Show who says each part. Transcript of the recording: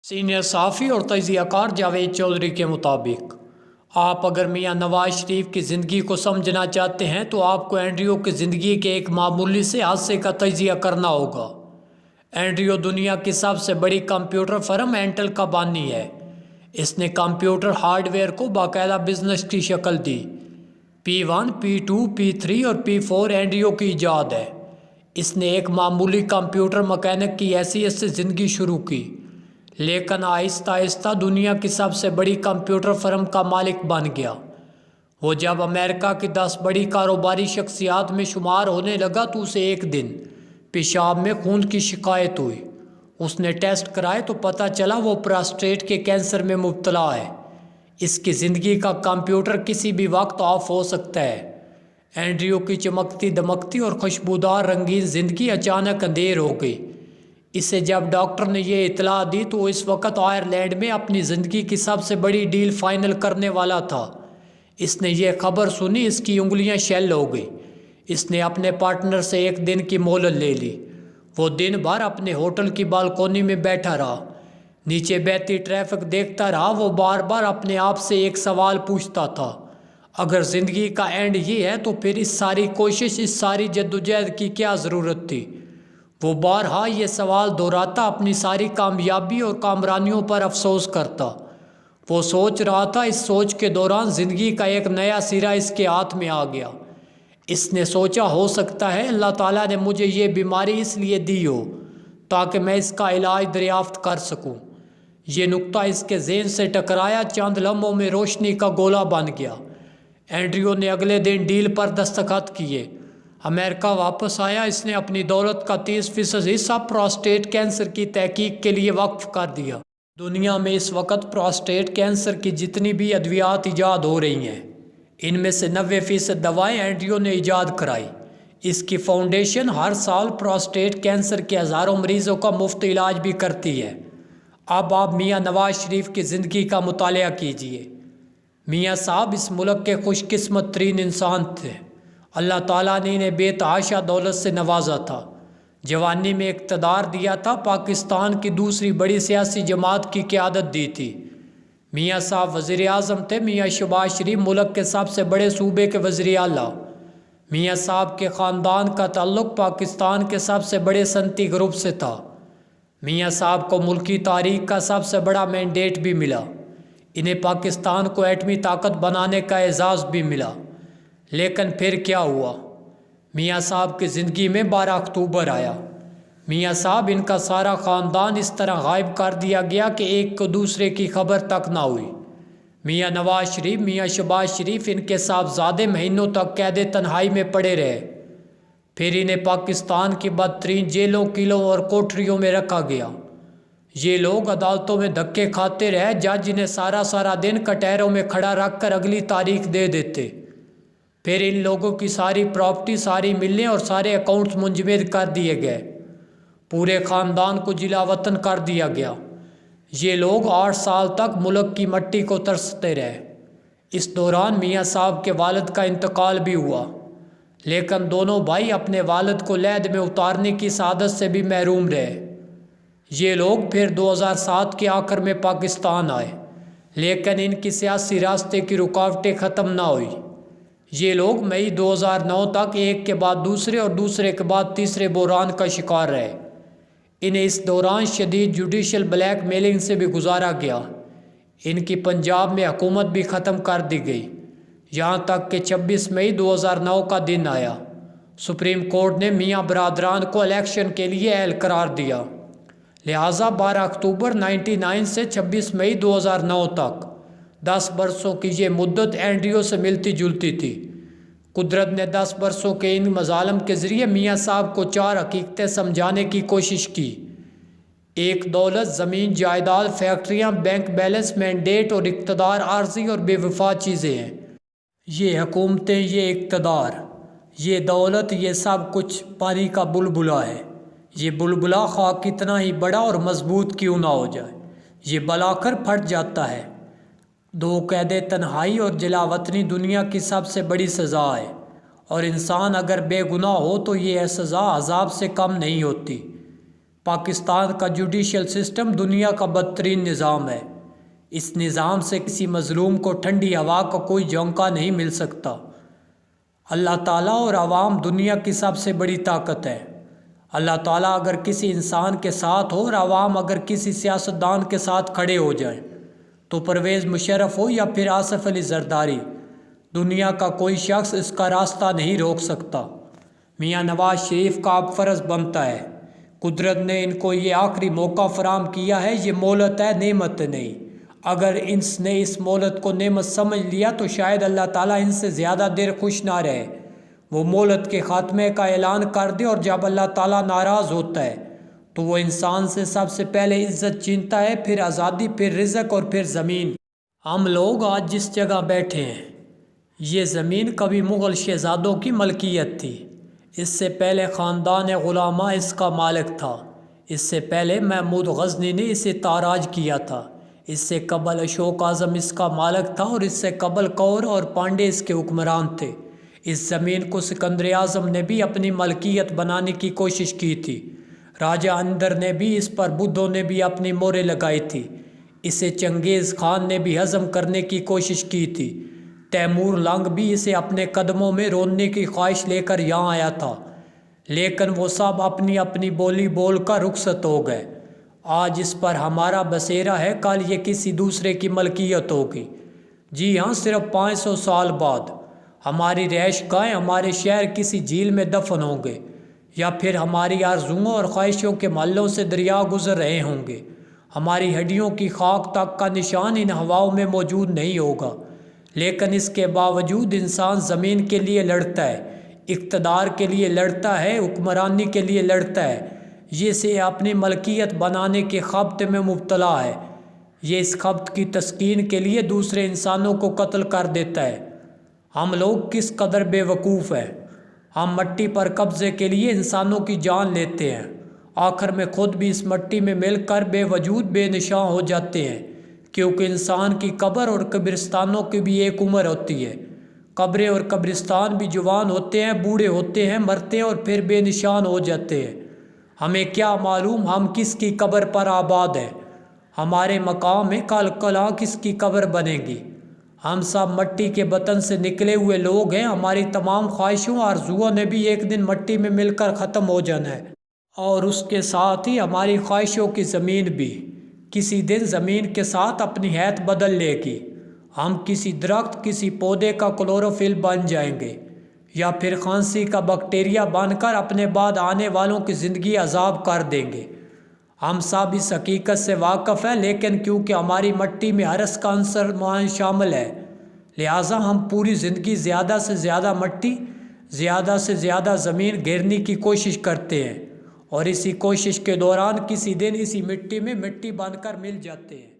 Speaker 1: Senior صحافی اور تجزیہ کار جاوید چودھری کے مطابق آپ اگر میاں نواز شریف کی زندگی کو سمجھنا چاہتے ہیں تو آپ کو اینڈریو کی زندگی کے ایک معمولی سے حادثے کا تجزیہ کرنا ہوگا۔ اینڈریو دنیا کی سب سے بڑی کمپیوٹر فرم انٹل کا بانی ہے۔ اس نے کمپیوٹر ہارڈ ویئر کو باقاعدہ بزنس کی شکل دی۔ P1، P2، P3 اور P4 اینڈریو کی ایجاد ہے۔ اس نے ایک معمولی کمپیوٹر مکینک کی حیثیت سے زندگی شروع کی، لیکن آہستہ آہستہ دنیا کی سب سے بڑی کمپیوٹر فرم کا مالک بن گیا۔ وہ جب امریکہ کی 10 بڑی کاروباری شخصیات میں شمار ہونے لگا تو اسے ایک دن پیشاب میں خون کی شکایت ہوئی۔ اس نے ٹیسٹ کرائے تو پتہ چلا وہ پراسٹیٹ کے کینسر میں مبتلا ہے۔ اس کی زندگی کا کمپیوٹر کسی بھی وقت آف ہو سکتا ہے۔ اینڈریو کی چمکتی دمکتی اور خوشبودار رنگین زندگی اچانک اندھیر ہو گئی۔ اسے جب ڈاکٹر نے یہ اطلاع دی تو وہ اس وقت آئرلینڈ میں اپنی زندگی کی سب سے بڑی ڈیل فائنل کرنے والا تھا۔ اس نے یہ خبر سنی، اس کی انگلیاں شل ہو گئی۔ اس نے اپنے پارٹنر سے ایک دن کی مہلت لے لی۔ وہ دن بھر اپنے ہوٹل کی بالکونی میں بیٹھا رہا، نیچے بہتی ٹریفک دیکھتا رہا۔ وہ بار بار اپنے آپ سے ایک سوال پوچھتا تھا، اگر زندگی کا اینڈ یہ ہے تو پھر اس ساری کوشش، اس ساری جدوجہد کی کیا ضرورت تھی؟ وہ بارہا یہ سوال دہراتا، اپنی ساری کامیابی اور کامرانیوں پر افسوس کرتا۔ وہ سوچ رہا تھا، اس سوچ کے دوران زندگی کا ایک نیا سرا اس کے ہاتھ میں آ گیا۔ اس نے سوچا، ہو سکتا ہے اللہ تعالیٰ نے مجھے یہ بیماری اس لیے دی ہو تاکہ میں اس کا علاج دریافت کر سکوں۔ یہ نقطہ اس کے ذہن سے ٹکرایا، چند لمحوں میں روشنی کا گولا بن گیا۔ اینڈریو نے اگلے دن ڈیل پر دستخط کیے، امریکہ واپس آیا۔ اس نے اپنی دولت کا 30% حصہ پراسٹیٹ کینسر کی تحقیق کے لیے وقف کر دیا۔ دنیا میں اس وقت پراسٹیٹ کینسر کی جتنی بھی ادویات ایجاد ہو رہی ہیں، ان میں سے 90% دوائیں اینڈریو نے ایجاد کرائی۔ اس کی فاؤنڈیشن ہر سال پراسٹیٹ کینسر کے ہزاروں مریضوں کا مفت علاج بھی کرتی ہے۔ اب آپ میاں نواز شریف کی زندگی کا مطالعہ کیجیے۔ میاں صاحب اس ملک کے خوش قسمت ترین انسان تھے۔ اللہ تعالیٰ نے انہیں بے تحاشا دولت سے نوازا تھا، جوانی میں اقتدار دیا تھا، پاکستان کی دوسری بڑی سیاسی جماعت کی قیادت دی تھی۔ میاں صاحب وزیر اعظم تھے۔ میاں شہباز شریف ملک کے سب سے بڑے صوبے کے وزیر اعلیٰ۔ میاں صاحب کے خاندان کا تعلق پاکستان کے سب سے بڑے صنعتی گروپ سے تھا۔ میاں صاحب کو ملکی تاریخ کا سب سے بڑا مینڈیٹ بھی ملا۔ انہیں پاکستان کو ایٹمی طاقت بنانے کا اعزاز بھی ملا۔ لیکن پھر کیا ہوا؟ میاں صاحب کی زندگی میں 12 اکتوبر آیا۔ میاں صاحب، ان کا سارا خاندان اس طرح غائب کر دیا گیا کہ ایک کو دوسرے کی خبر تک نہ ہوئی۔ میاں نواز شریف، میاں شہباز شریف، ان کے صاحبزادے مہینوں تک قید تنہائی میں پڑے رہے۔ پھر انہیں پاکستان کی بدترین جیلوں، قلعوں اور کوٹریوں میں رکھا گیا۔ یہ لوگ عدالتوں میں دھکے کھاتے رہے، جج انہیں سارا دن کٹہروں میں کھڑا رکھ کر اگلی تاریخ دے دیتے۔ پھر ان لوگوں کی ساری پراپرٹی، ساری ملیں اور سارے اکاؤنٹس منجمد کر دیے گئے۔ پورے خاندان کو جلا وطن کر دیا گیا۔ یہ لوگ 8 سال تک ملک کی مٹی کو ترستے رہے۔ اس دوران میاں صاحب کے والد کا انتقال بھی ہوا، لیکن دونوں بھائی اپنے والد کو لحد میں اتارنے کی سعادت سے بھی محروم رہے۔ یہ لوگ پھر 2007 کے آخر میں پاکستان آئے، لیکن ان کی سیاسی راستے کی رکاوٹیں ختم نہ ہوئی۔ یہ لوگ مئی 2009 تک ایک کے بعد دوسرے اور دوسرے کے بعد تیسرے بحران کا شکار رہے۔ انہیں اس دوران شدید جوڈیشل بلیک میلنگ سے بھی گزارا گیا۔ ان کی پنجاب میں حکومت بھی ختم کر دی گئی، یہاں تک کہ 26 مئی 2009 کا دن آیا۔ سپریم کورٹ نے میاں برادران کو الیکشن کے لیے اہل قرار دیا، لہٰذا 12 اکتوبر 99 سے 26 مئی 2009 تک 10 برسوں کی یہ مدت اینڈریو سے ملتی جلتی تھی۔ قدرت نے 10 برسوں کے ان مظالم کے ذریعے میاں صاحب کو 4 حقیقتیں سمجھانے کی کوشش کی۔ ایک، دولت، زمین، جائیداد، فیکٹریاں، بینک بیلنس، مینڈیٹ اور اقتدار عارضی اور بے وفا چیزیں ہیں۔ یہ حکومتیں، یہ اقتدار، یہ دولت، یہ سب کچھ پانی کا بلبلا ہے۔ یہ بلبلا خواہ کتنا ہی بڑا اور مضبوط کیوں نہ ہو جائے، یہ بلا کر پھٹ جاتا ہے۔ 2، قید تنہائی اور جلا وطنی دنیا کی سب سے بڑی سزا ہے، اور انسان اگر بے گناہ ہو تو یہ سزا عذاب سے کم نہیں ہوتی۔ پاکستان کا جوڈیشل سسٹم دنیا کا بدترین نظام ہے۔ اس نظام سے کسی مظلوم کو ٹھنڈی ہوا کا کوئی جھونکا نہیں مل سکتا۔ اللہ تعالیٰ اور عوام دنیا کی سب سے بڑی طاقت ہے۔ اللہ تعالیٰ اگر کسی انسان کے ساتھ ہو اور عوام اگر کسی سیاستدان کے ساتھ کھڑے ہو جائیں تو پرویز مشرف ہو یا پھر آصف علی زرداری، دنیا کا کوئی شخص اس کا راستہ نہیں روک سکتا۔ میاں نواز شریف کا اب فرض بنتا ہے، قدرت نے ان کو یہ آخری موقع فراہم کیا ہے، یہ مہلت ہے، نعمت نہیں۔ اگر اس نے اس مہلت کو نعمت سمجھ لیا تو شاید اللہ تعالیٰ ان سے زیادہ دیر خوش نہ رہے، وہ مہلت کے خاتمے کا اعلان کر دے۔ اور جب اللہ تعالیٰ ناراض ہوتا ہے تو وہ انسان سے سب سے پہلے عزت چھینتا ہے، پھر آزادی، پھر رزق اور پھر زمین۔ ہم لوگ آج جس جگہ بیٹھے ہیں یہ زمین کبھی مغل شہزادوں کی ملکیت تھی۔ اس سے پہلے خاندان غلامہ اس کا مالک تھا۔ اس سے پہلے محمود غزنی نے اسے تاراج کیا تھا۔ اس سے قبل اشوک اعظم اس کا مالک تھا اور اس سے قبل کور اور پانڈے اس کے حکمران تھے۔ اس زمین کو سکندر اعظم نے بھی اپنی ملکیت بنانے کی کوشش کی تھی۔ راجہ اندر نے بھی اس پر بدھوں نے بھی اپنی مہریں لگائی تھی۔ اسے چنگیز خان نے بھی ہضم کرنے کی کوشش کی تھی۔ تیمور لنگ بھی اسے اپنے قدموں میں روننے کی خواہش لے کر یہاں آیا تھا، لیکن وہ سب اپنی اپنی بولی بول کر رخصت ہو گئے۔ آج اس پر ہمارا بسیرا ہے، کل یہ کسی دوسرے کی ملکیت ہوگی۔ جی ہاں، صرف 500 سال بعد ہماری رہائش گاہیں، ہمارے شہر کسی جھیل میں دفن ہوں گے، یا پھر ہماری آرزوؤں اور خواہشوں کے محلوں سے دریا گزر رہے ہوں گے۔ ہماری ہڈیوں کی خاک تک کا نشان ان ہواؤں میں موجود نہیں ہوگا، لیکن اس کے باوجود انسان زمین کے لیے لڑتا ہے، اقتدار کے لیے لڑتا ہے، حکمرانی کے لیے لڑتا ہے۔ یہ اسے اپنی ملکیت بنانے کے خبط میں مبتلا ہے۔ یہ اس خبط کی تسکین کے لیے دوسرے انسانوں کو قتل کر دیتا ہے۔ ہم لوگ کس قدر بے وقوف ہیں۔ ہم مٹی پر قبضے کے لیے انسانوں کی جان لیتے ہیں، آخر میں خود بھی اس مٹی میں مل کر بے وجود بے نشاں ہو جاتے ہیں، کیونکہ انسان کی قبر اور قبرستانوں کی بھی ایک عمر ہوتی ہے۔ قبریں اور قبرستان بھی جوان ہوتے ہیں، بوڑھے ہوتے ہیں، مرتے ہیں اور پھر بے نشان ہو جاتے ہیں۔ ہمیں کیا معلوم ہم کس کی قبر پر آباد ہیں، ہمارے مقام میں کل کلاں کس کی قبر بنے گی۔ ہم سب مٹی کے بطن سے نکلے ہوئے لوگ ہیں، ہماری تمام خواہشوں اور آرزوؤں نے بھی ایک دن مٹی میں مل کر ختم ہو جانا ہے، اور اس کے ساتھ ہی ہماری خواہشوں کی زمین بھی کسی دن زمین کے ساتھ اپنی حیت بدل لے گی۔ ہم کسی درخت، کسی پودے کا کلوروفل بن جائیں گے، یا پھر خانسی کا بیکٹیریا بن کر اپنے بعد آنے والوں کی زندگی عذاب کر دیں گے۔ ہم سب اس حقیقت سے واقف ہیں، لیکن کیونکہ ہماری مٹی میں ہرس کا عنصر شامل ہے، لہٰذا ہم پوری زندگی زیادہ سے زیادہ مٹی، زیادہ سے زیادہ زمین گھیرنے کی کوشش کرتے ہیں، اور اسی کوشش کے دوران کسی دن اسی مٹی میں مٹی بن کر مل جاتے ہیں۔